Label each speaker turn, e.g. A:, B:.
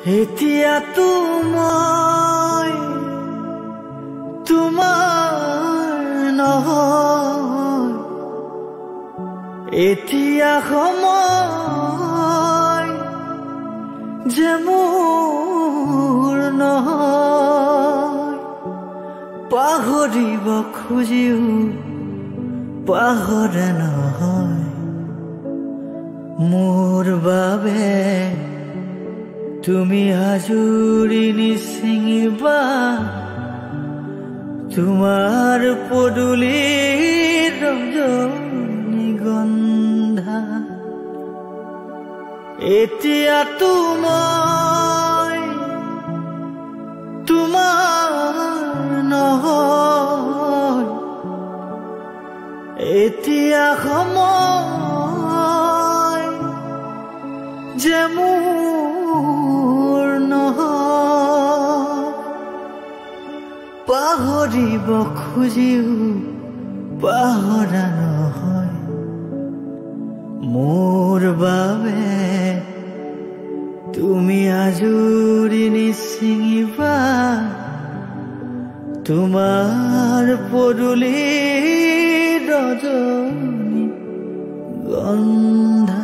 A: এতিয়া মই তোমাৰ নহয়, এতিয়া সময় যে মোৰ নহয়। পাহৰিব খুজিও পাহৰা নহয়, মোৰ বাবে তুমি হাজুৰি নিছিঙিবা তোমাৰ পদূলিৰ ৰজনীগন্ধা। এতিয়া মই তোমাৰ নহয়, এতিয়া সময় যে মোৰ নহয়। পাহৰিব খুজিও পাহৰা নহয়, মোৰ বাবে তুমি আজুৰি নিছিঙিবা তোমাৰ পদূলিৰ ৰজনীগন্ধা।